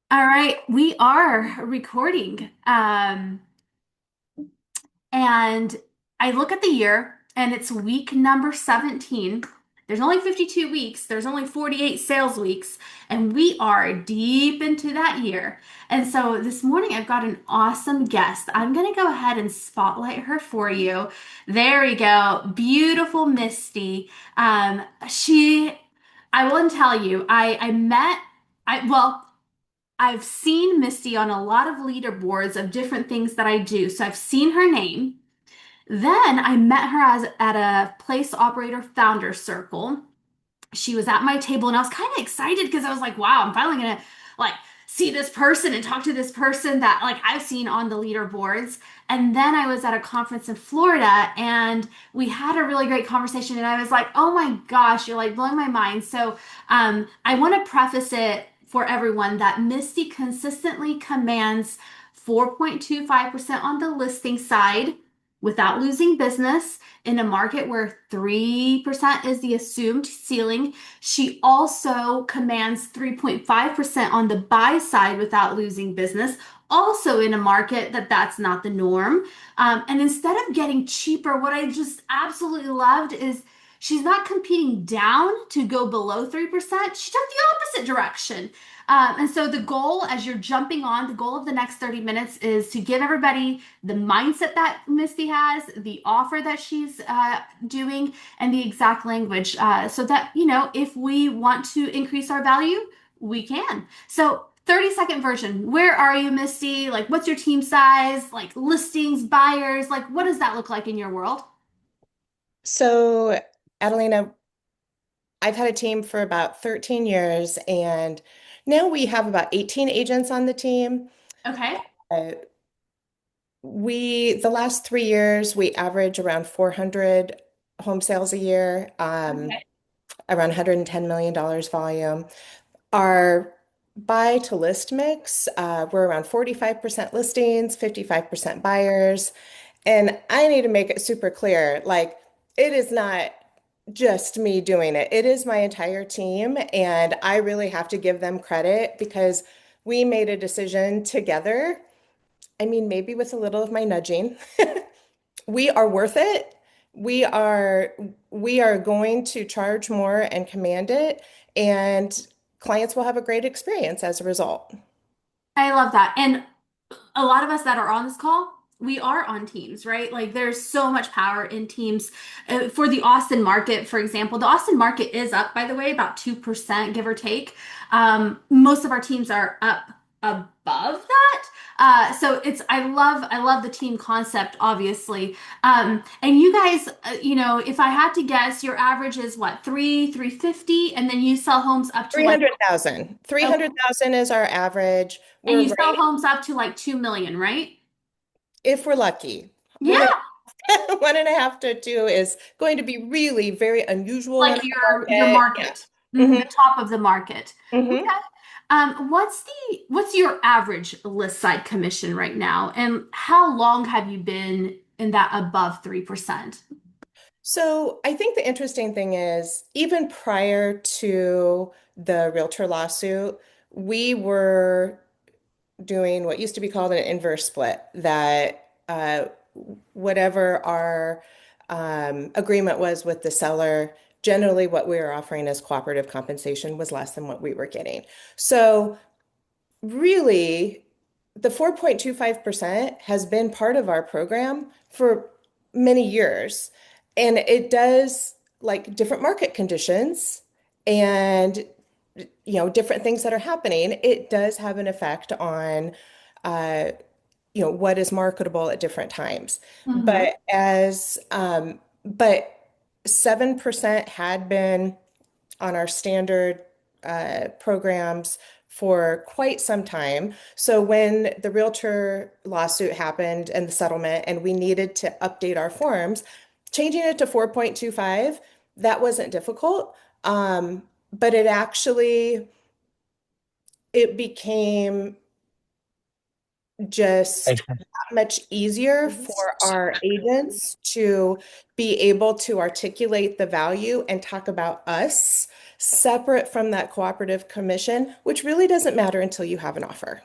All right, we are recording. And I look at the year and it's week number 17. There's only 52 weeks, there's only 48 sales weeks, and we are deep into that year. And so this morning I've got an awesome guest. I'm going to go ahead and spotlight her for you. There we go. Beautiful Misty. I will tell you, I met, well, I've seen Misty on a lot of leaderboards of different things that I do. So I've seen her name. Then I met her at a place operator founder circle. She was at my table and I was kind of excited because I was like, wow, I'm finally gonna like see this person and talk to this person that like I've seen on the leaderboards. And then I was at a conference in Florida and we had a really great conversation and I was like, oh my gosh, you're like blowing my mind. So I want to preface it for everyone that Misty consistently commands 4.25% on the listing side without losing business in a market where 3% is the assumed ceiling. She also commands 3.5% on the buy side without losing business, also in a market that's not the norm. And instead of getting cheaper, what I just absolutely loved is she's not competing down to go below 3%. She took the opposite direction. And so the goal, as you're jumping on, the goal of the next 30 minutes is to give everybody the mindset that Misty has, the offer that she's doing, and the exact language so that, if we want to increase our value, we can. So 30-second version. Where are you, Misty? Like, what's your team size? Like, listings, buyers? Like, what does that look like in your world? So, Adelina, I've had a team for about 13 years, and now we have about 18 agents on the team. Okay. Uh, the last 3 years, we average around 400 home sales a year, Okay. around $110 million volume. Our buy to list mix, we're around 45% listings, 55% buyers. And I need to make it super clear, like, it is not just me doing it. It is my entire team, and I really have to give them credit because we made a decision together. I mean, maybe with a little of my nudging. We are worth it. We are we are going to charge more and command it, and clients will have a great experience as a result. I love that. And a lot of us that are on this call, we are on teams, right? Like there's so much power in teams. For the Austin market, for example, the Austin market is up, by the way, about 2%, give or take. Most of our teams are up above that. So I love the team concept, obviously. And you guys, if I had to guess, your average is what, 350, and then you sell homes up to like, 300,000. okay, 300,000 is our average. and We're you sell right homes up to like 2 million, right? if we're lucky. One and Yeah. one and a half to two is going to be really very unusual in Like our your market. Yeah. market. hmm The top of the market. Okay. hmm What's your average list side commission right now? And how long have you been in that above 3%? So I think the interesting thing is, even prior to the realtor lawsuit, we were doing what used to be called an inverse split, that whatever our agreement was with the seller, generally what we were offering as cooperative compensation was less than what we were getting. So really, the 4.25% has been part of our program for many years. And it does, like, different market conditions and different things that are happening, it does have an effect on uh, what is marketable at different times. Mm-hmm. But 7% had been on our standard programs for quite some time. So when the realtor lawsuit happened and the settlement, and we needed to update our forms, changing it to 4.25, that wasn't difficult. But it became, just that much easier for our agents to be able to articulate the value and talk about us separate from that cooperative commission, which really doesn't matter until you have an offer.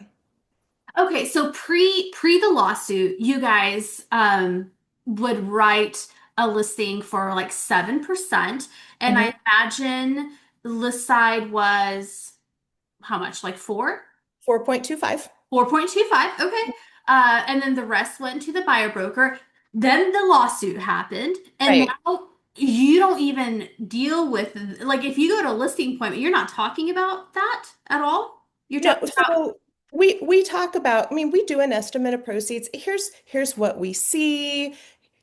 Okay, so pre the lawsuit, you guys would write a listing for like 7%, and Mhm. I imagine list side was how much? Like 4? 4.25. 4.25. Okay. And then the rest went to the buyer broker. Then the lawsuit happened, and Right. now you don't even deal with like if you go to a listing appointment, you're not talking about that at all. You're No, talking about. so we talk about, I mean, we do an estimate of proceeds. Here's what we see.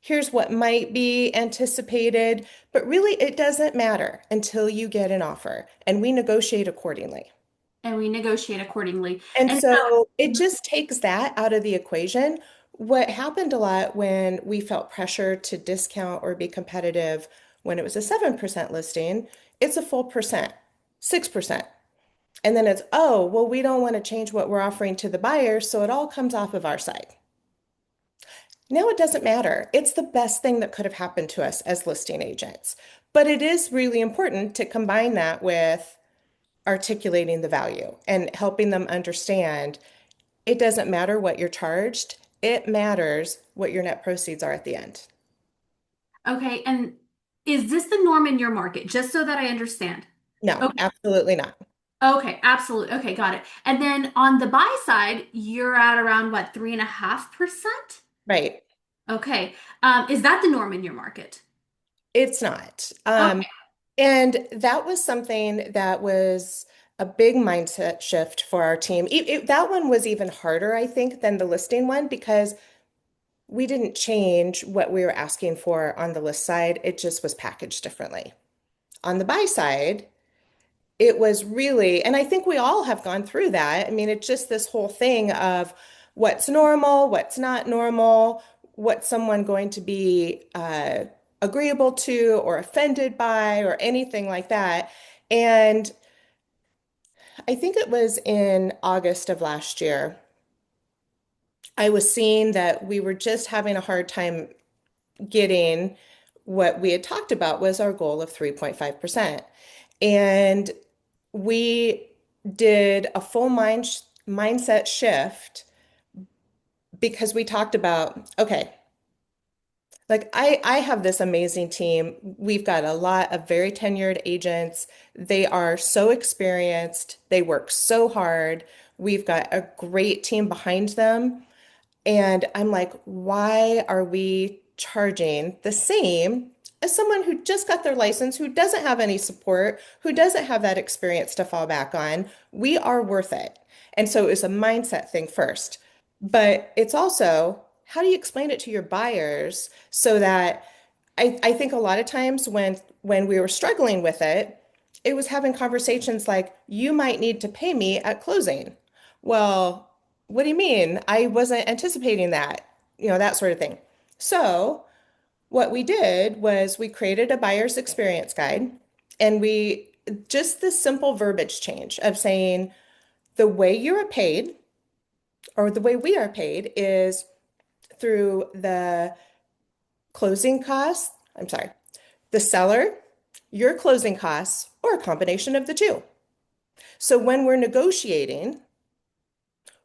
Here's what might be anticipated, but really it doesn't matter until you get an offer and we negotiate accordingly. And we negotiate accordingly. And And so it so, just takes that out of the equation. What happened a lot when we felt pressure to discount or be competitive when it was a 7% listing, it's a full percent, 6%. And then it's, oh, well, we don't want to change what we're offering to the buyer, so it all comes off of our side. Now it doesn't matter. It's the best thing that could have happened to us as listing agents. But it is really important to combine that with articulating the value and helping them understand it doesn't matter what you're charged, it matters what your net proceeds are at the end. okay, and is this the norm in your market? Just so that I understand. No, Okay, absolutely not. okay, absolutely. Okay, got it. And then on the buy side, you're at around what, 3.5%? Right. Okay. Is that the norm in your market? It's not. Okay. And that was something that was a big mindset shift for our team. That one was even harder, I think, than the listing one because we didn't change what we were asking for on the list side. It just was packaged differently. On the buy side, it was really, and I think we all have gone through that. I mean, it's just this whole thing of what's normal, what's not normal, what's someone going to be agreeable to or offended by or anything like that. And I think it was in August of last year, I was seeing that we were just having a hard time getting what we had talked about was our goal of 3.5%. And we did a full mindset shift because we talked about, okay, like I have this amazing team. We've got a lot of very tenured agents. They are so experienced. They work so hard. We've got a great team behind them. And I'm like, why are we charging the same as someone who just got their license, who doesn't have any support, who doesn't have that experience to fall back on? We are worth it. And so it was a mindset thing first. But it's also, how do you explain it to your buyers so that I think a lot of times when we were struggling with it, it was having conversations like, you might need to pay me at closing. Well, what do you mean? I wasn't anticipating that, that sort of thing. So, what we did was we created a buyer's experience guide and we just this simple verbiage change of saying the way you are paid or the way we are paid is through the closing costs. I'm sorry, the seller, your closing costs, or a combination of the two. So when we're negotiating,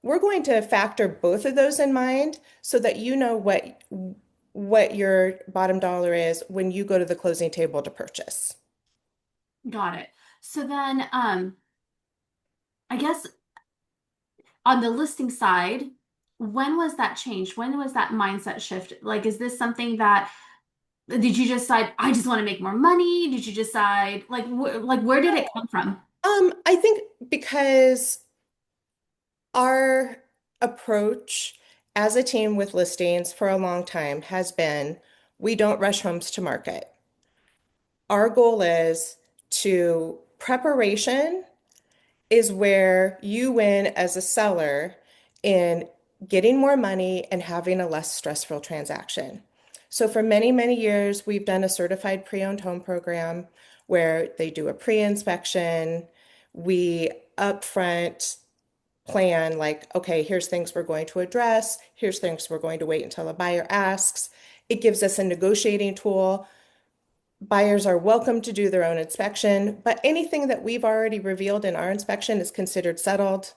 we're going to factor both of those in mind so that you know what your bottom dollar is when you go to the closing table to purchase. Got it. So then, I guess on the listing side, when was that change? When was that mindset shift? Like, is this something that did you decide, I just want to make more money? Did you decide, like, where did it come from? I think because our approach as a team with listings for a long time has been we don't rush homes to market. Our goal is to preparation is where you win as a seller in getting more money and having a less stressful transaction. So for many, many years, we've done a certified pre-owned home program where they do a pre-inspection. We upfront plan like, okay, here's things we're going to address, here's things we're going to wait until a buyer asks. It gives us a negotiating tool. Buyers are welcome to do their own inspection, but anything that we've already revealed in our inspection is considered settled.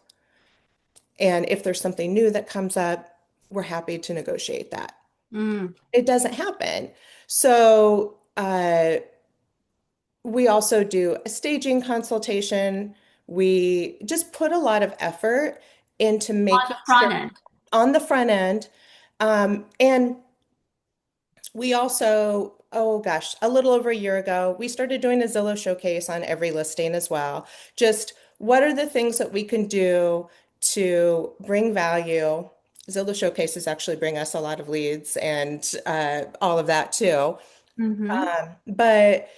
And if there's something new that comes up, we're happy to negotiate that. Mm. It doesn't happen. So, we also do a staging consultation. We just put a lot of effort into On making the sure front end. on the front end. And we also, oh gosh, a little over a year ago, we started doing a Zillow showcase on every listing as well. Just what are the things that we can do to bring value? Zillow showcases actually bring us a lot of leads and all of that too. Hmm. But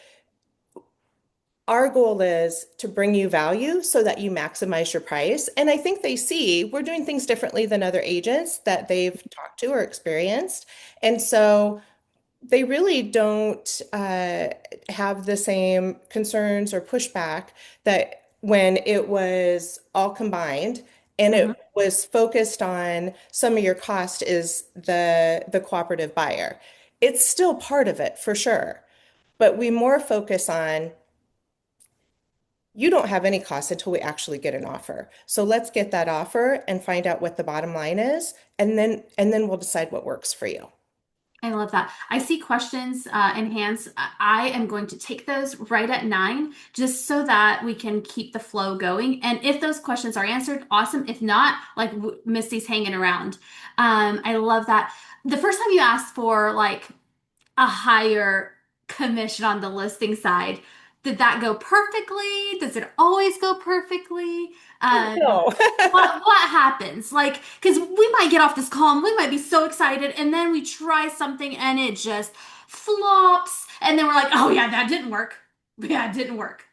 our goal is to bring you value so that you maximize your price. And I think they see we're doing things differently than other agents that they've talked to or experienced. And so they really don't have the same concerns or pushback that when it was all combined and Hmm. it was focused on some of your cost is the cooperative buyer. It's still part of it for sure, but we more focus on you don't have any costs until we actually get an offer. So let's get that offer and find out what the bottom line is, and then we'll decide what works for you. I love that. I see questions and hands. I am going to take those right at 9, just so that we can keep the flow going. And if those questions are answered, awesome. If not, like Misty's hanging around. I love that. The first time you asked for like a higher commission on the listing side, did that go perfectly? Does it always go perfectly? Oh, Um, no. what happens? Like, because we might get off this call and we might be so excited, and then we try something and it just flops, and then we're like, oh yeah, that didn't work. Yeah, it didn't work.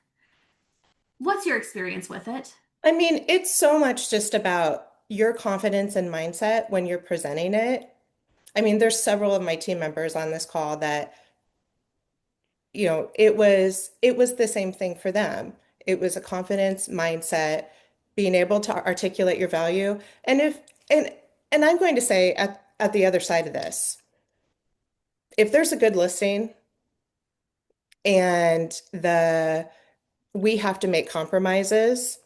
What's your experience with it? I mean, it's so much just about your confidence and mindset when you're presenting it. I mean, there's several of my team members on this call that, it was the same thing for them. It was a confidence mindset, being able to articulate your value. And if and and I'm going to say at the other side of this, if there's a good listing and the we have to make compromises,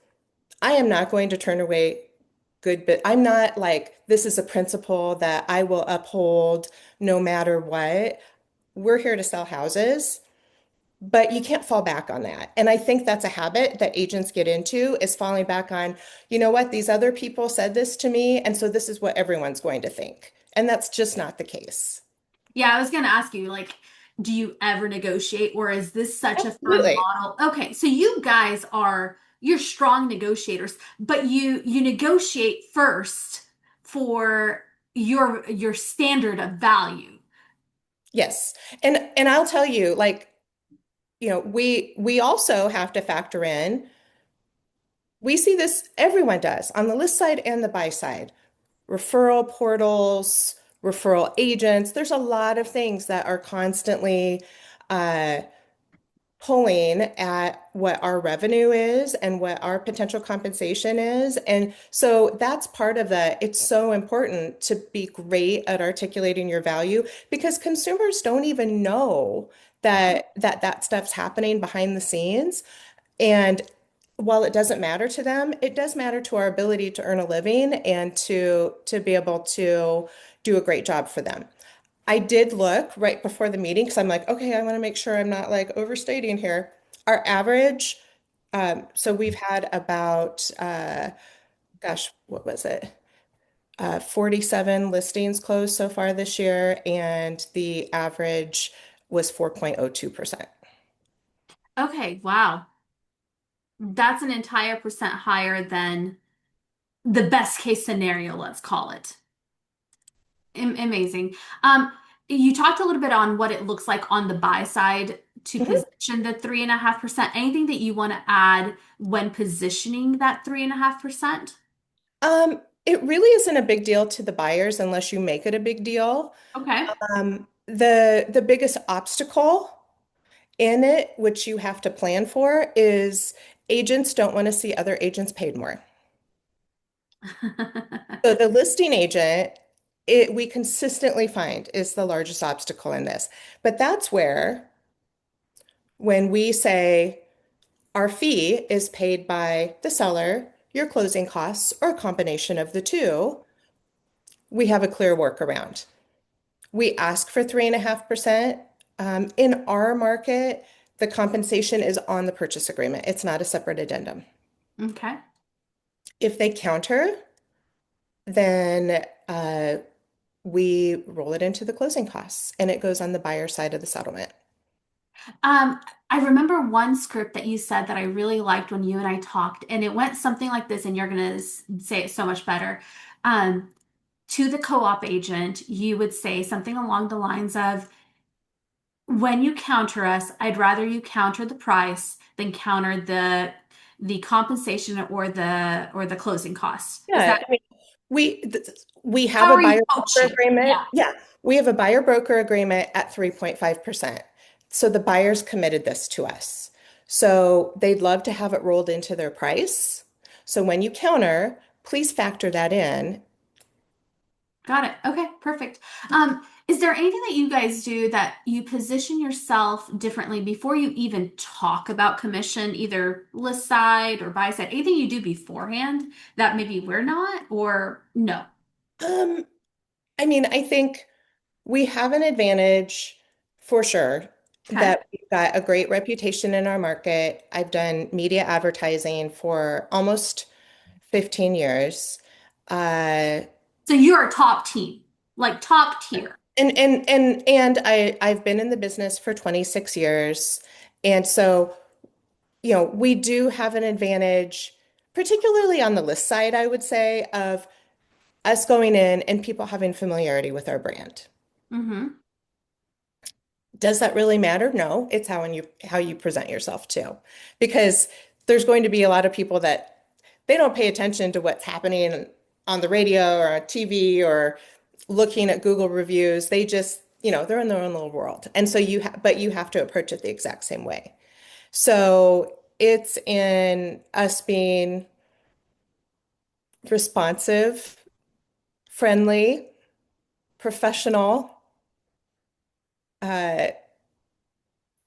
I am not going to turn away good, but I'm not like, this is a principle that I will uphold no matter what. We're here to sell houses, but you can't fall back on that. And I think that's a habit that agents get into is falling back on, you know what, these other people said this to me, and so this is what everyone's going to think. And that's just not the case. Yeah, I was gonna ask you, like, do you ever negotiate, or is this such a firm Absolutely. model? Okay, so you guys you're strong negotiators, but you negotiate first for your standard of value. Yes. And I'll tell you, like, we also have to factor in, we see this, everyone does, on the list side and the buy side. Referral portals, referral agents. There's a lot of things that are constantly uh, pulling at what our revenue is and what our potential compensation is. And so that's part of it's so important to be great at articulating your value because consumers don't even know that stuff's happening behind the scenes. And while it doesn't matter to them, it does matter to our ability to earn a living and to be able to do a great job for them. I did look right before the meeting because I'm like, okay, I want to make sure I'm not like overstating here. Our average, so we've had about, gosh, what was it? 47 listings closed so far this year, and the average was 4.02%. Okay, wow. That's an entire percent higher than the best case scenario, let's call it. Amazing. You talked a little bit on what it looks like on the buy side to position the 3.5%. Anything that you want to add when positioning that 3.5%? It really isn't a big deal to the buyers unless you make it a big deal. Okay. The biggest obstacle in it, which you have to plan for, is agents don't want to see other agents paid more. So the listing agent, we consistently find is the largest obstacle in this. But that's where when we say our fee is paid by the seller, your closing costs, or a combination of the two, we have a clear workaround. We ask for 3.5%. In our market, the compensation is on the purchase agreement. It's not a separate addendum. Okay. If they counter, then we roll it into the closing costs and it goes on the buyer side of the settlement. Um, I remember one script that you said that I really liked when you and I talked, and it went something like this, and you're gonna say it so much better. Um, to the co-op agent, you would say something along the lines of, when you counter us, I'd rather you counter the price than counter the compensation or the closing costs. Is Yeah, that I mean, we have how a are you buyer broker coaching? agreement. Yeah. Yeah, we have a buyer broker agreement at 3.5%. So the buyers committed this to us. So they'd love to have it rolled into their price. So when you counter, please factor that in. Got it. Okay, perfect. Is there anything that you guys do that you position yourself differently before you even talk about commission, either list side or buy side? Anything you do beforehand that maybe we're not, or no? Um, I mean, I think we have an advantage for sure Okay. that we've got a great reputation in our market. I've done media advertising for almost 15 years. Uh, So you're a top team, like top tier. I've been in the business for 26 years. And so, we do have an advantage, particularly on the list side, I would say, of us going in and people having familiarity with our brand. Mm-hmm. Does that really matter? No, it's how you present yourself too. Because there's going to be a lot of people that they don't pay attention to what's happening on the radio or on TV or looking at Google reviews. They just, they're in their own little world. And so but you have to approach it the exact same way. So it's in us being responsive, friendly, professional, uh,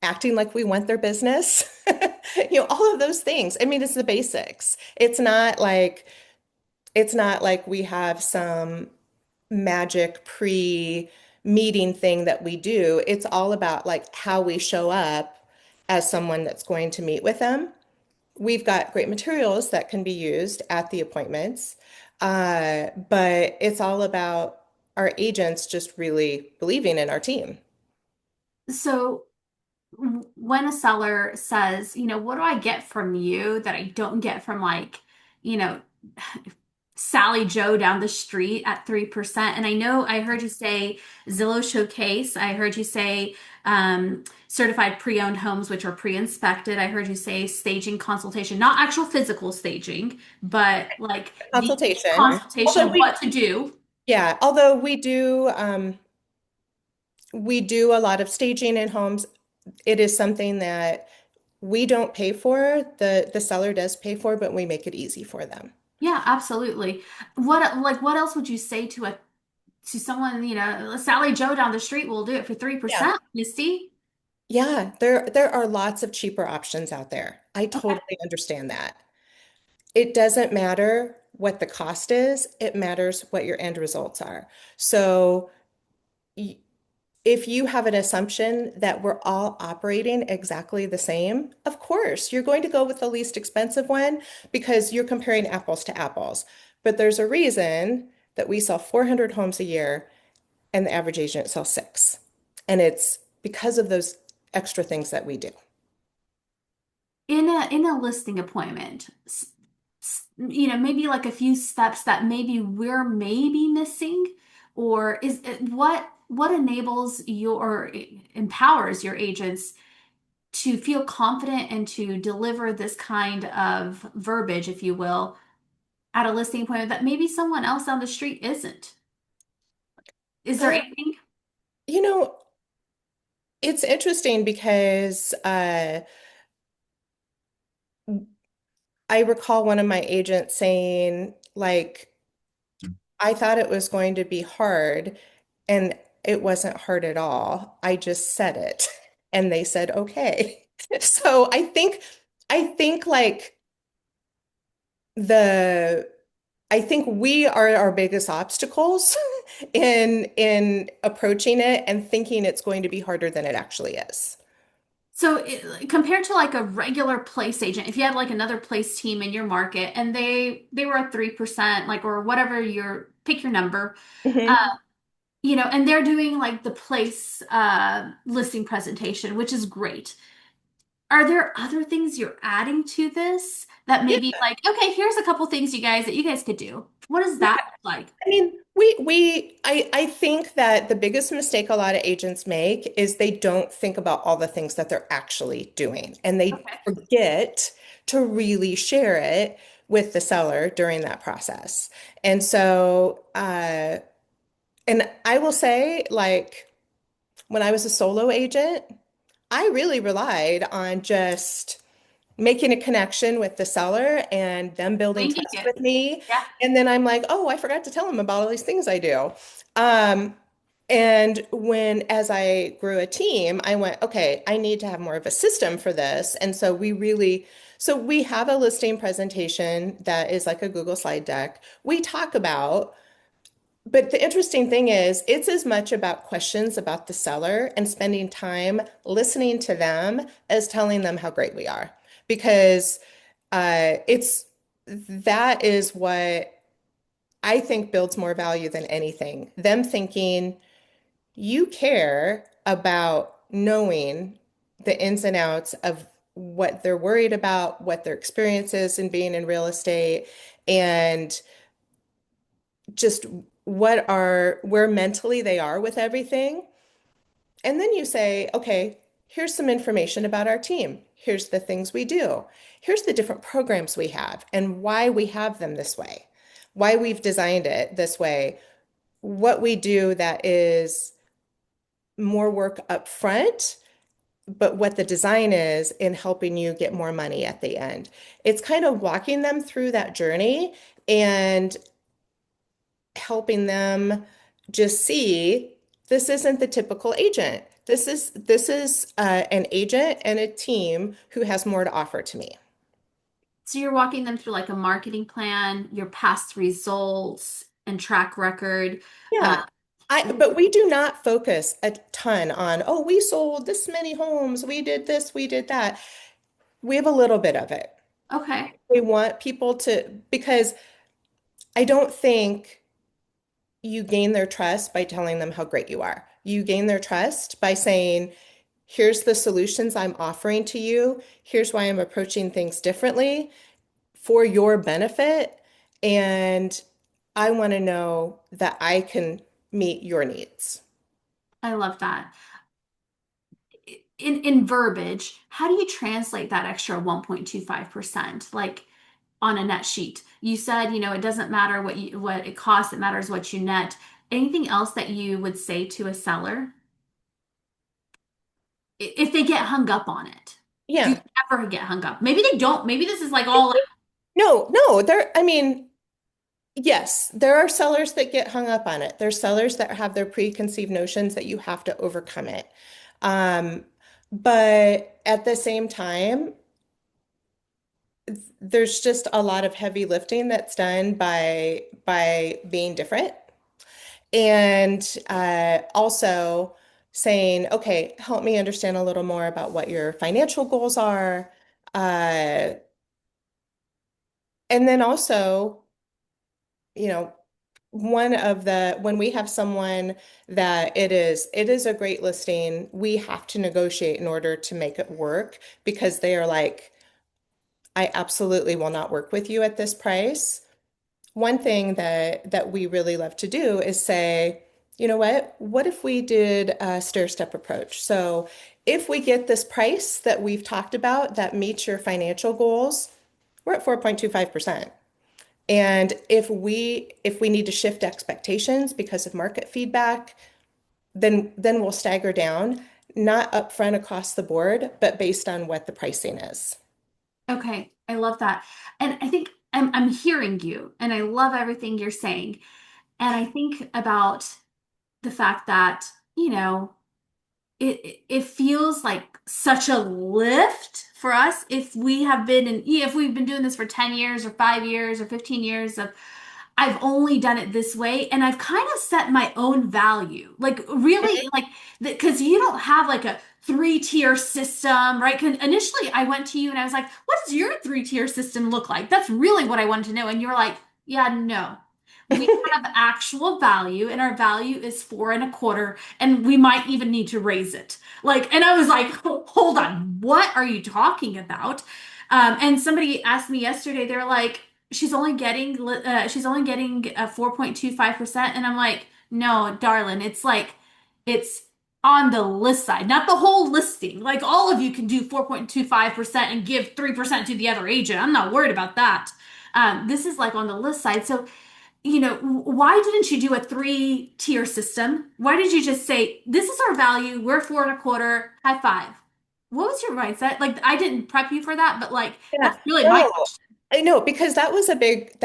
acting like we want their business. All of those things. I mean, it's the basics. It's not like we have some magic pre-meeting thing that we do. It's all about like how we show up as someone that's going to meet with them. We've got great materials that can be used at the appointments, but it's all about our agents just really believing in our team. So when a seller says, what do I get from you that I don't get from like, you know, Sally Joe down the street at 3%? And I know I heard you say Zillow Showcase. I heard you say certified pre-owned homes, which are pre-inspected. I heard you say staging consultation, not actual physical staging, but like the Consultation. consultation Although of what to do. although we do a lot of staging in homes. It is something that we don't pay for, the seller does pay for, but we make it easy for them. Yeah, absolutely. What else would you say to someone, Sally Joe down the street will do it for Yeah. 3%, Misty? Yeah, there are lots of cheaper options out there. I Okay. totally understand that. It doesn't matter what the cost is, it matters what your end results are. So y- if you have an assumption that we're all operating exactly the same, of course, you're going to go with the least expensive one because you're comparing apples to apples. But there's a reason that we sell 400 homes a year and the average agent sells six. And it's because of those extra things that we do. In a listing appointment, maybe like a few steps that maybe we're maybe missing, or is it what enables your or empowers your agents to feel confident and to deliver this kind of verbiage, if you will, at a listing appointment that maybe someone else down the street isn't? Is there Uh, anything? you know, it's interesting because I recall one of my agents saying, like I thought it was going to be hard, and it wasn't hard at all. I just said it, and they said, okay. So I think like the I think we are our biggest obstacles in approaching it and thinking it's going to be harder than it actually is. So compared to like a regular place agent, if you had like another place team in your market and they were at 3%, like or whatever your pick your number, uh, Mhm. and they're doing like the place listing presentation, which is great. Are there other things you're adding to this that Yeah. maybe like, okay, here's a couple things you guys could do. What does that look like? I mean, I think that the biggest mistake a lot of agents make is they don't think about all the things that they're actually doing, and they Okay. forget to really share it with the seller during that process. And so, and I will say, like, when I was a solo agent, I really relied on just making a connection with the seller and them building Winging trust it. with me. Yeah. And then I'm like, oh, I forgot to tell them about all these things I do. Um, and as I grew a team, I went, okay, I need to have more of a system for this. And so so we have a listing presentation that is like a Google slide deck. We talk about but the interesting thing is, it's as much about questions about the seller and spending time listening to them as telling them how great we are. Because it's that is what I think builds more value than anything. Them thinking you care about knowing the ins and outs of what they're worried about, what their experience is in being in real estate, and just where mentally they are with everything. And then you say, okay, here's some information about our team. Here's the things we do. Here's the different programs we have and why we have them this way, why we've designed it this way, what we do that is more work up front, but what the design is in helping you get more money at the end. It's kind of walking them through that journey and helping them just see this isn't the typical agent. This is an agent and a team who has more to offer to me. So you're walking them through like a marketing plan, your past results and track record. Uh, Yeah. But we do not focus a ton on, oh, we sold this many homes, we did this, we did that. We have a little bit of it. okay. We want people to, because I don't think you gain their trust by telling them how great you are. You gain their trust by saying, here's the solutions I'm offering to you. Here's why I'm approaching things differently for your benefit. And I want to know that I can meet your needs. I love that. In verbiage, how do you translate that extra 1.25%? Like on a net sheet. You said, it doesn't matter what it costs, it matters what you net. Anything else that you would say to a seller if they get hung up on it? Do you Yeah. ever get hung up? Maybe they don't. Maybe this is like all No, no, I mean, yes, there are sellers that get hung up on it. There's sellers that have their preconceived notions that you have to overcome it. Um, but at the same time, there's just a lot of heavy lifting that's done by being different and also saying, okay, help me understand a little more about what your financial goals are. Uh, and then also, you know, when we have someone that it is a great listing, we have to negotiate in order to make it work because they are like, I absolutely will not work with you at this price. One thing that we really love to do is say, you know what? What if we did a stair-step approach? So if we get this price that we've talked about that meets your financial goals, we're at 4.25%. And if we need to shift expectations because of market feedback, then we'll stagger down, not upfront across the board, but based on what the pricing is. okay. I love that. And I think I'm hearing you and I love everything you're saying. And I think about the fact that, you know, it feels like such a lift for us if we have been in, if we've been doing this for 10 years or 5 years or 15 years of I've only done it this way and I've kind of set my own value. Like really like because you don't have like a three-tier system, right? 'Cause initially I went to you and I was like, "What does your three-tier system look like?" That's really what I wanted to know. And you're like, "Yeah, no. We have actual value and our value is 4.25 and we might even need to raise it." Like, and I was like, "Hold on, what are you talking about?" And somebody asked me yesterday, they're like, she's only getting 4.25%. And I'm like, no, darling, it's like, it's on the list side, not the whole listing. Like all of you can do 4.25% and give 3% to the other agent. I'm not worried about that. This is like on the list side. So, why didn't you do a three-tier system? Why did you just say, this is our value, we're 4.25, high five? What was your mindset? Like, I didn't prep you for that, but like, Yeah, that's really my no, question. I know because that was a big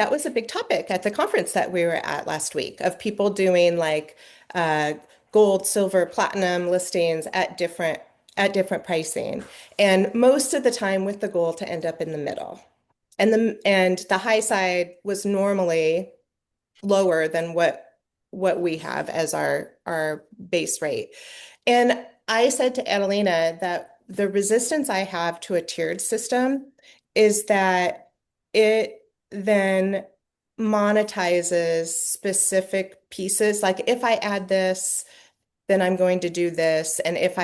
topic at the conference that we were at last week of people doing like uh, gold, silver, platinum listings at different pricing, and most of the time with the goal to end up in the middle, and the high side was normally lower than what we have as our base rate. And I said to Adelina that the resistance I have to a tiered system is that it then monetizes specific pieces. Like if I add this, then I'm going to do this. And if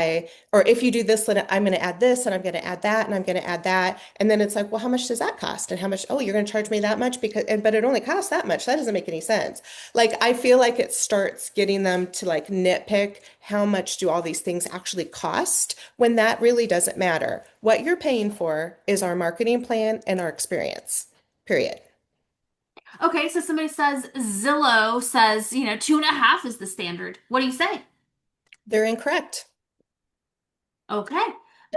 you do this, then I'm going to add this and I'm going to add that and I'm going to add that. And then it's like, well, how much does that cost? And how much, oh, you're going to charge me that much but it only costs that much. That doesn't make any sense. Like, I feel like it starts getting them to like nitpick how much do all these things actually cost when that really doesn't matter. What you're paying for is our marketing plan and our experience, period. Okay, so somebody says Zillow says, 2.5 is the standard. What do you say? They're incorrect. Okay.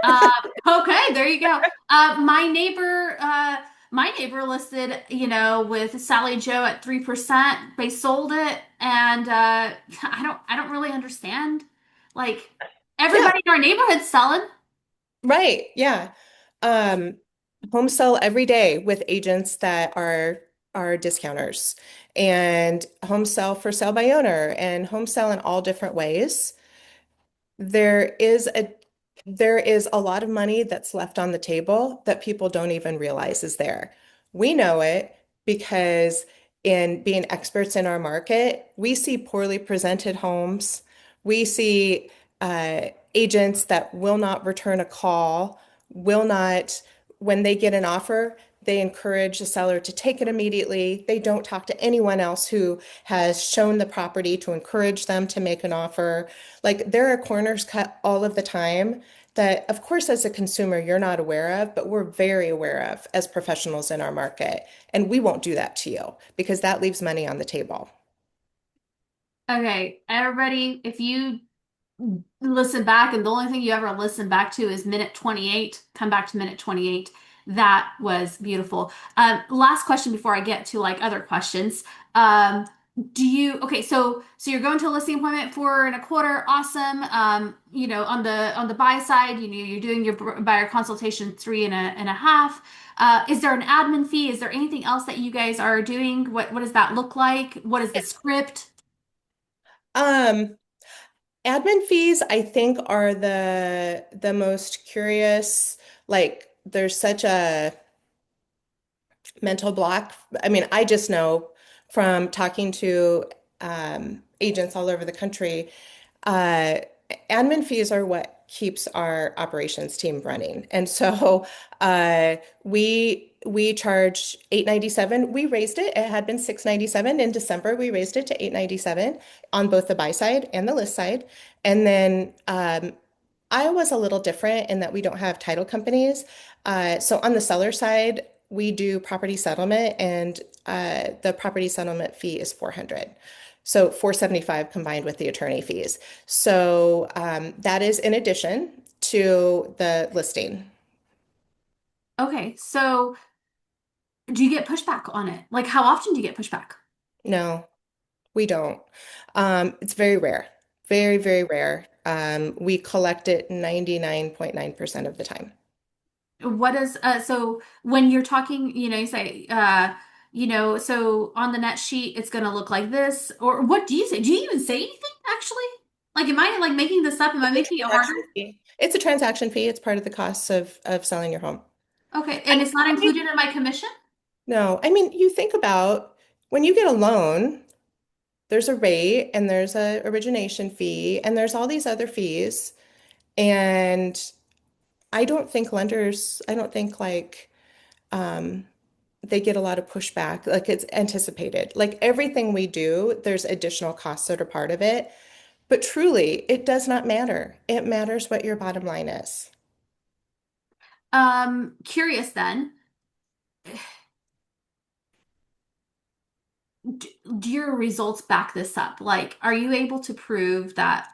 Uh, okay, there you go. My neighbor listed, with Sally Joe at 3%. They sold it, and I don't really understand. Like Yeah, everybody in our neighborhood's selling. right. Yeah. Um, Home sell every day with agents that are discounters and home sell for sale by owner and home sell in all different ways. There is a there is a lot of money that's left on the table that people don't even realize is there. We know it because in being experts in our market, we see poorly presented homes. We see agents that will not return a call, will not, when they get an offer, they encourage the seller to take it immediately. They don't talk to anyone else who has shown the property to encourage them to make an offer. Like there are corners cut all of the time that, of course, as a consumer, you're not aware of, but we're very aware of as professionals in our market. And we won't do that to you because that leaves money on the table. Okay, everybody, if you listen back and the only thing you ever listen back to is minute 28, come back to minute 28. That was beautiful. Last question before I get to like other questions. Okay, so you're going to a listing appointment 4.25, awesome. On the buy side, you're doing your buyer consultation 3.5. Is there an admin fee? Is there anything else that you guys are doing? What does that look like? What is the script? Um, Admin fees, I think, are the most curious. Like, there's such a mental block. I mean, I just know from talking to agents all over the country, uh, admin fees are what keeps our operations team running. And so we charge 897. We raised it. It had been 697 in December. We raised it to 897 on both the buy side and the list side. And then Iowa's a little different in that we don't have title companies. So on the seller side, we do property settlement, and the property settlement fee is 400. So 475 combined with the attorney fees. So that is in addition to the listing. Okay, so Do you get pushback on it? Like, how often do you get pushback? No, we don't. It's very rare. Very, very rare. We collect it 99.9% of the time. What is so when you're talking, you say so on the net sheet it's gonna look like this, or what do you say? Do you even say anything actually? Like, am I like making this up? Am I It's a making it harder? transaction fee. It's a transaction fee. It's part of the costs of selling your home. Okay, I and it's not mean, included in my commission? no, I mean, you think about when you get a loan, there's a rate and there's a origination fee and there's all these other fees. And I don't think like um, they get a lot of pushback. Like it's anticipated. Like everything we do, there's additional costs that are part of it. But truly, it does not matter. It matters what your bottom line is. Curious then, do your results back this up? Like, are you able to prove that,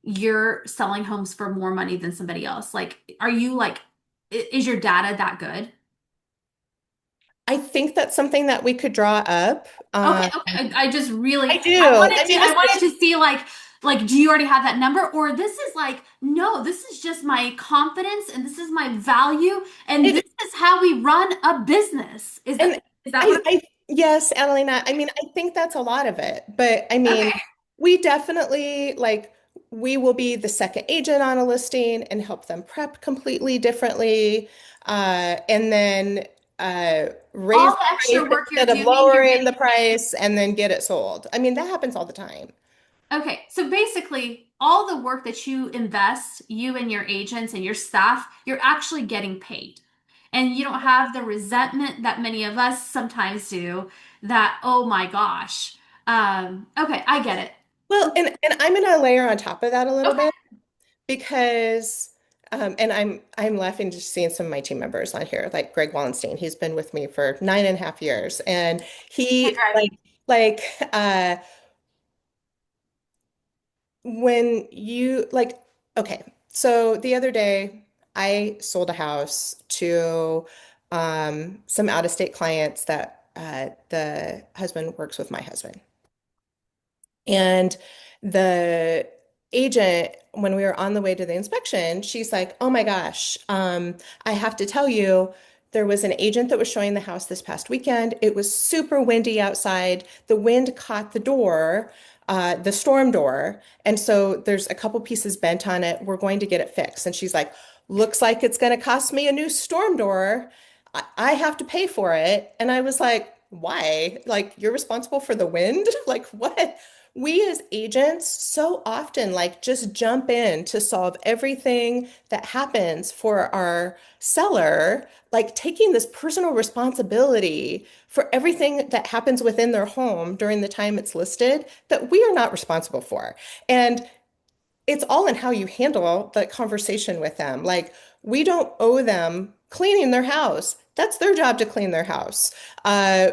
you're selling homes for more money than somebody else? Like, are you like, is your data that good? I think that's something that we could draw up. Okay, okay. I just I really I do. wanted I to mean, I wanted to see like do you already have that number, or this is like no, this is just my confidence and this is my value and this it, is how we run a business. and Is that what yes, Adelina, I mean, I think that's a lot of it. But I mean, okay. we definitely like we will be the second agent on a listing and help them prep completely differently. And then raise All the the price extra work you're instead of doing, you're lowering the getting paid. price and then get it sold. I mean, that happens all the time. Okay, so basically, all the work that you invest, you and your agents and your staff, you're actually getting paid. And you don't have the resentment that many of us sometimes do that, oh my gosh. Okay, I get it. Well, and I'm gonna layer on top of that a little Okay, bit because and I'm laughing just seeing some of my team members on here, like Greg Wallenstein. He's been with me for 9.5 years, and hey he Greg. like when you like okay, so the other day I sold a house to some out-of-state clients that the husband works with my husband. And the agent, when we were on the way to the inspection, she's like, "Oh my gosh, I have to tell you, there was an agent that was showing the house this past weekend. It was super windy outside. The wind caught the door, the storm door, and so there's a couple pieces bent on it. We're going to get it fixed." And she's like, "Looks like it's going to cost me a new storm door. I have to pay for it." And I was like, "Why? Like, you're responsible for the wind? Like, what?" We as agents so often like just jump in to solve everything that happens for our seller, like taking this personal responsibility for everything that happens within their home during the time it's listed that we are not responsible for. And it's all in how you handle the conversation with them. Like, we don't owe them cleaning their house. That's their job to clean their house. Uh,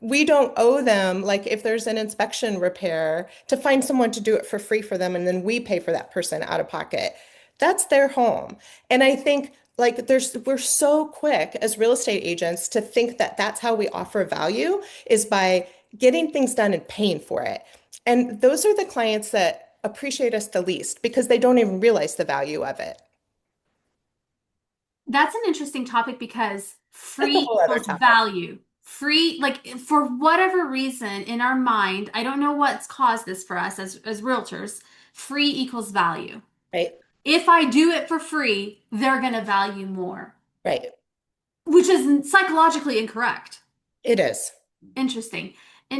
we don't owe them, like if there's an inspection repair, to find someone to do it for free for them and then we pay for that person out of pocket. That's their home. And I think like we're so quick as real estate agents to think that that's how we offer value is by getting things done and paying for it. And those are the clients that appreciate us the least because they don't even realize the value of it. That's an interesting topic because That's a free whole other equals topic, value. Free, like for whatever reason in our mind, I don't know what's caused this for us as realtors. Free equals value. right? If I do it for free, they're going to value more, Right. which is psychologically incorrect. It is. Interesting.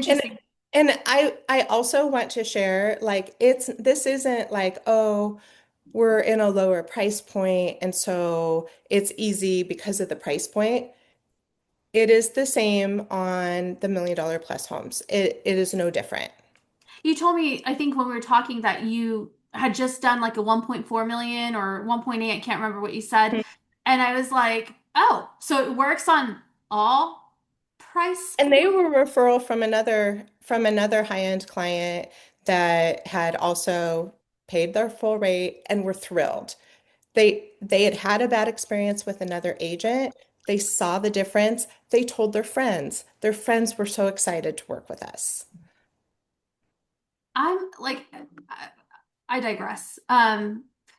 And Interesting. and I also want to share like this isn't like, oh, we're in a lower price point and so it's easy because of the price point. It is the same on the $1 million plus homes. It is no different. You told me, I think when we were talking that you had just done like a 1.4 million or 1.8, I can't remember what you said. Mhm. And I was like, oh, so it works on all price And they points. were a referral from another high-end client that had also paid their full rate and were thrilled. They had had a bad experience with another agent. They saw the difference. They told their friends. Their friends were so excited to work with us. I'm like, I digress.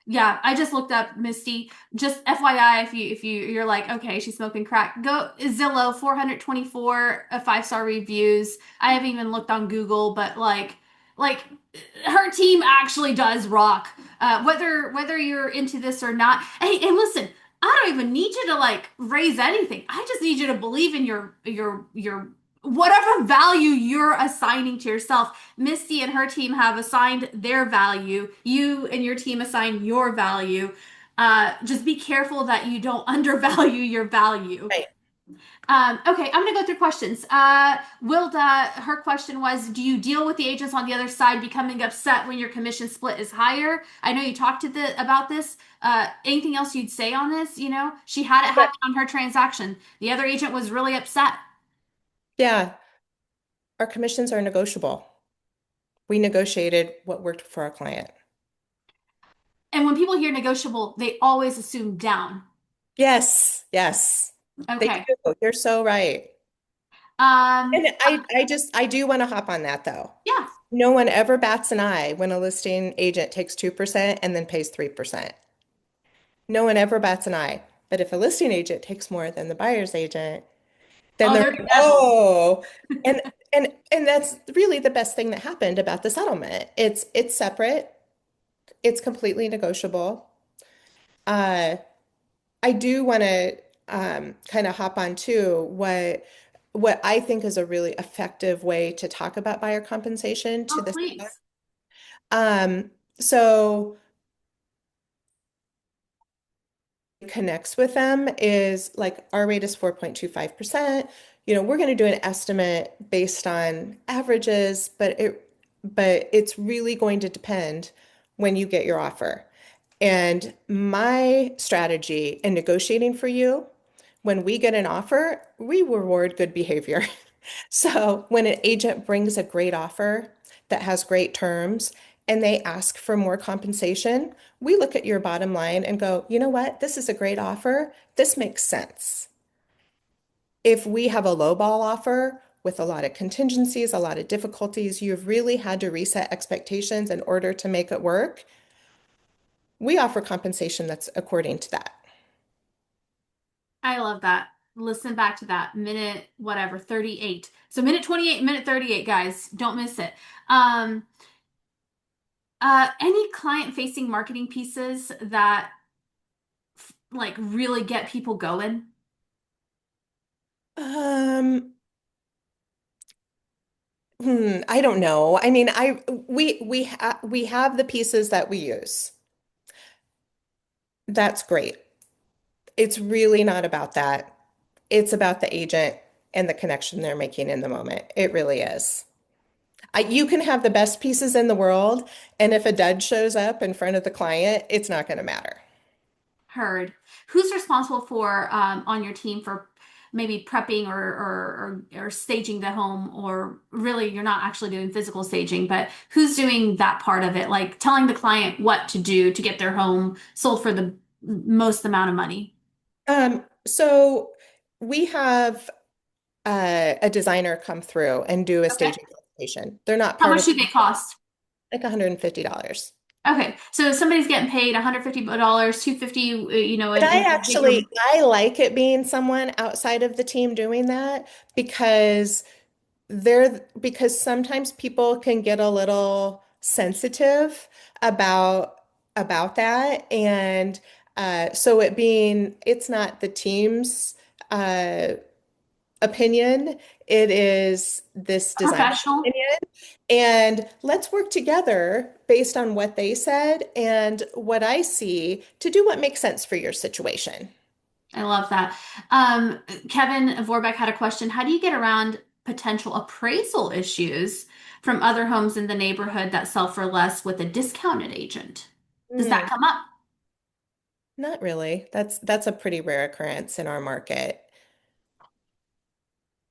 Yeah, I just looked up Misty. Just FYI, if you're like, okay, she's smoking crack, go Zillow, 424 5-star reviews. I haven't even looked on Google, but like her team actually does rock. Whether you're into this or not. Hey, and listen, I don't even need you to like raise anything. I just need you to believe in your whatever value you're assigning to yourself. Misty and her team have assigned their value. You and your team assign your value. Just be careful that you don't undervalue your value. Right. Okay, I'm gonna go through questions. Wilda, her question was, do you deal with the agents on the other side becoming upset when your commission split is higher? I know you talked to the about this. Anything else you'd say on this? You know, she had it Yeah. happen on her transaction. The other agent was really upset. Yeah. Our commissions are negotiable. We negotiated what worked for our client. And when people hear negotiable, they always assume down. Yes, yes, they Okay. do. You're so right. Um, And I do want to hop on that though. yeah, No one ever bats an eye when a listing agent takes 2% and then pays 3%. No one ever bats an eye. But if a listing agent takes more than the buyer's agent, then oh, they're they're the like, devil. oh, and and that's really the best thing that happened about the settlement. It's separate. It's completely negotiable. Uh, I do want to kind of hop on too what I think is a really effective way to talk about buyer compensation to Oh, the seller. please. Um, so connects with them is like our rate is 4.25%. You know, we're going to do an estimate based on averages, but it's really going to depend when you get your offer. And my strategy in negotiating for you, when we get an offer, we reward good behavior. So when an agent brings a great offer that has great terms and they ask for more compensation, we look at your bottom line and go, you know what? This is a great offer. This makes sense. If we have a lowball offer with a lot of contingencies, a lot of difficulties, you've really had to reset expectations in order to make it work. We offer compensation that's according to that. I love that. Listen back to that minute, whatever, 38. So minute 28, minute 38, guys. Don't miss it. Um, any client-facing marketing pieces that like really get people going? Um, I don't know. I mean, we have the pieces that we use. That's great. It's really not about that. It's about the agent and the connection they're making in the moment. It really is. You can have the best pieces in the world, and if a dud shows up in front of the client, it's not going to matter. Heard. Who's responsible for on your team for maybe prepping or staging the home, or really you're not actually doing physical staging, but who's doing that part of it, like telling the client what to do to get their home sold for the most amount of money? So we have a designer come through and do a Okay. staging presentation. They're not How part much of do they cost? like $150. Okay, so if somebody's getting paid $150, 250, But and you get your I like it being someone outside of the team doing that because because sometimes people can get a little sensitive about that and so it's not the team's uh, opinion, it is this designer's professional. opinion. And let's work together based on what they said and what I see to do what makes sense for your situation. I love that. Um, Kevin Vorbeck had a question. How do you get around potential appraisal issues from other homes in the neighborhood that sell for less with a discounted agent? Does that Hmm, come up? not really. That's a pretty rare occurrence in our market.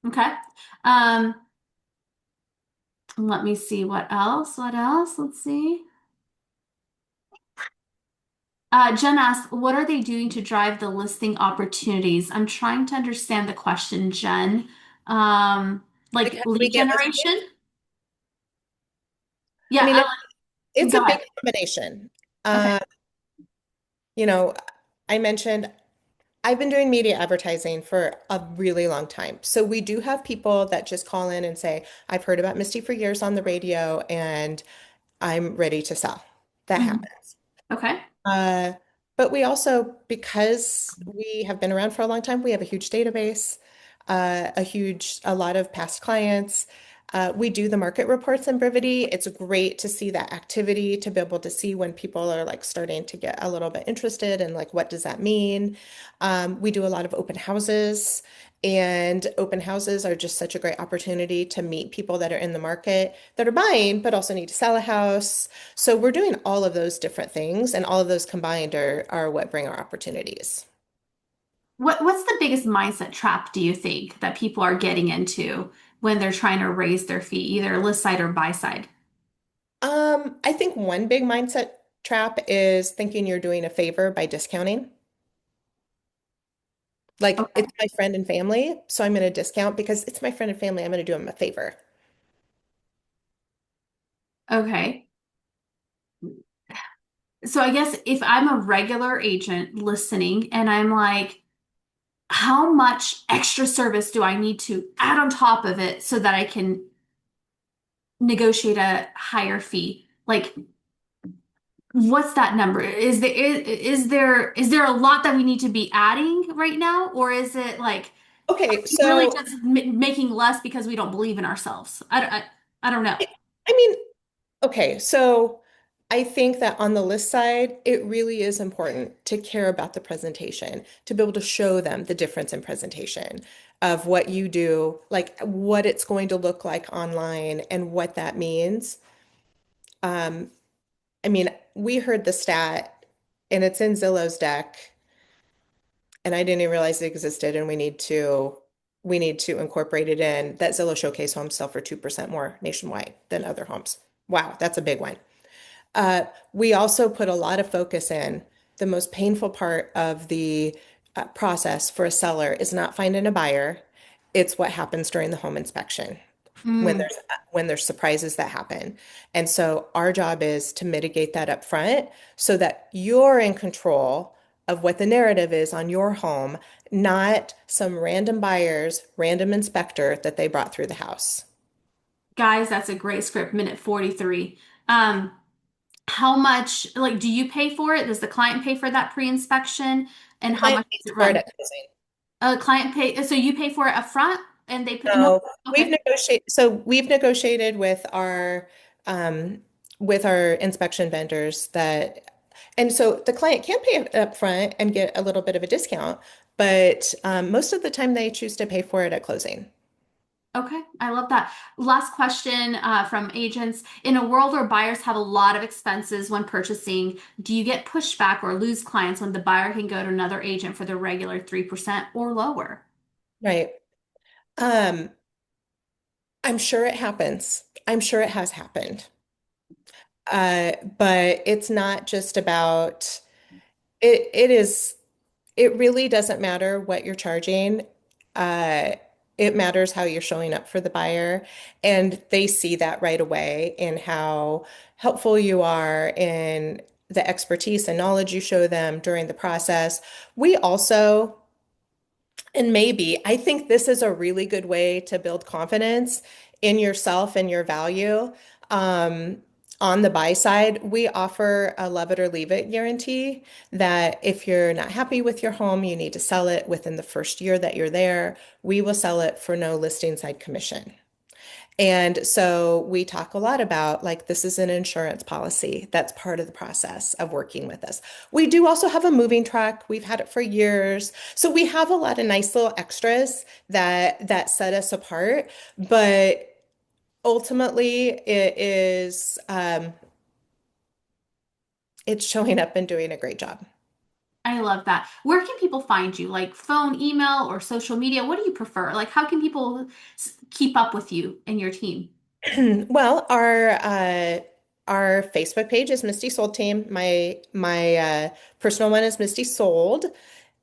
Okay. Um, let me see what else. What else? Let's see. Jen asked, what are they doing to drive the listing opportunities? I'm trying to understand the question, Jen. Um, Like, like how do we lead get generation? listings? I Yeah, mean, it's go a ahead. big combination. Okay. Uh, you know, I mentioned I've been doing media advertising for a really long time. So we do have people that just call in and say, I've heard about Misty for years on the radio and I'm ready to sell. That Mhm. happens. Okay. Uh, but we also, because we have been around for a long time, we have a huge database, a lot of past clients. We do the market reports in Brivity. It's great to see that activity, to be able to see when people are like starting to get a little bit interested and like, what does that mean? We do a lot of open houses. And open houses are just such a great opportunity to meet people that are in the market that are buying, but also need to sell a house. So we're doing all of those different things, and all of those combined are what bring our opportunities. What's the biggest mindset trap do you think that people are getting into when they're trying to raise their fee, either list side or buy side? I think one big mindset trap is thinking you're doing a favor by discounting. Like, Okay. it's my friend and family, so I'm going to discount because it's my friend and family. I'm going to do them a favor. Okay. So I guess if I'm a regular agent listening and I'm like, how much extra service do I need to add on top of it so that I can negotiate a higher fee? Like, what's that number? Is there a lot that we need to be adding right now, or is it like Okay, really so just making less because we don't believe in ourselves? I don't know. I mean, okay, so I think that on the list side, it really is important to care about the presentation, to be able to show them the difference in presentation of what you do, like what it's going to look like online and what that means. Um, I mean, we heard the stat, and it's in Zillow's deck, and I didn't even realize it existed, and we need to incorporate it in that Zillow Showcase homes sell for 2% more nationwide than other homes. Wow, that's a big one. We also put a lot of focus in. The most painful part of the process for a seller is not finding a buyer. It's what happens during the home inspection Mm. when there's surprises that happen. And so our job is to mitigate that up front so that you're in control of what the narrative is on your home, not some random buyer's random inspector that they brought through the house. Guys, that's a great script, minute 43. Um, how much, like, do you pay for it? Does the client pay for that pre-inspection? And The how client much pays does it for it run? at closing. A client pay, so you pay for it up front and they pay, no, No, okay, we've negotiated with our inspection vendors that, and so the client can pay it up front and get a little bit of a discount, but most of the time they choose to pay for it at closing. okay, I love that. Last question from agents. In a world where buyers have a lot of expenses when purchasing, do you get pushback or lose clients when the buyer can go to another agent for the regular 3% or lower? Right. Um, I'm sure it happens. I'm sure it has happened. But it's not just about it. It really doesn't matter what you're charging. Uh, it matters how you're showing up for the buyer. And they see that right away in how helpful you are in the expertise and knowledge you show them during the process. We also, and maybe, I think this is a really good way to build confidence in yourself and your value. Um, on the buy side, we offer a love it or leave it guarantee that if you're not happy with your home, you need to sell it within the first year that you're there. We will sell it for no listing side commission. And so we talk a lot about like this is an insurance policy. That's part of the process of working with us. We do also have a moving truck. We've had it for years. So we have a lot of nice little extras that set us apart, but ultimately it's showing up and doing a great job. I love that. Where can people find you? Like phone, email, or social media? What do you prefer? Like, how can people keep up with you and your team? Well, our Facebook page is Misty Sold Team. My personal one is Misty Sold,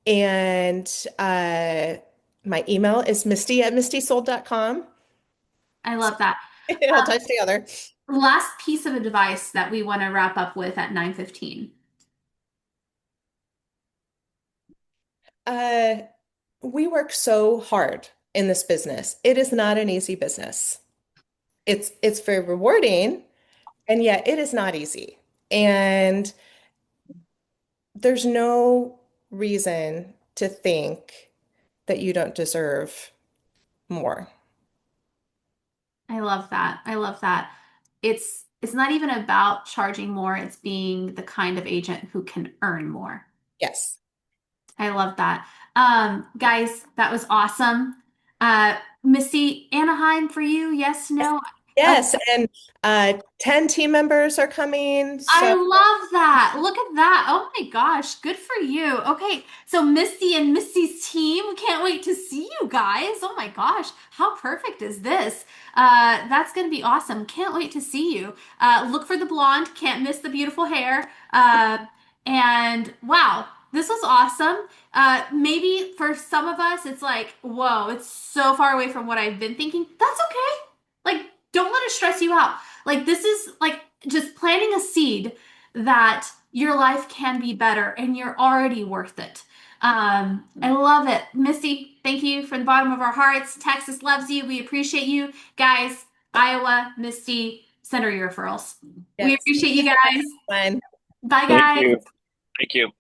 and my email is misty@mistysold.com. I love that. It all ties together. Last piece of advice that we want to wrap up with at 9:15. Uh, we work so hard in this business. It is not an easy business. It's very rewarding, and yet it is not easy. And there's no reason to think that you don't deserve more. I love that. I love that. It's not even about charging more, it's being the kind of agent who can earn more. Yes. I love that. Guys, that was awesome. Missy, Anaheim for you? Yes, no? Okay. Yes, and 10 team members are coming. I So love that. Look at that. Oh my gosh. Good for you. Okay. So Misty and Misty's team, can't wait to see you guys. Oh my gosh. How perfect is this? That's going to be awesome. Can't wait to see you. Look for the blonde. Can't miss the beautiful hair. And wow, this was awesome. Maybe for some of us, it's like, whoa, it's so far away from what I've been thinking. That's okay. Like, don't let it stress you out. Like, this is like just planting a seed that your life can be better and you're already worth it. I love it. Misty, thank you from the bottom of our hearts. Texas loves you. We appreciate you. Guys, Iowa, Misty, send her your referrals. We yes, appreciate you guys. fun. Bye, Thank guys. you. Thank you.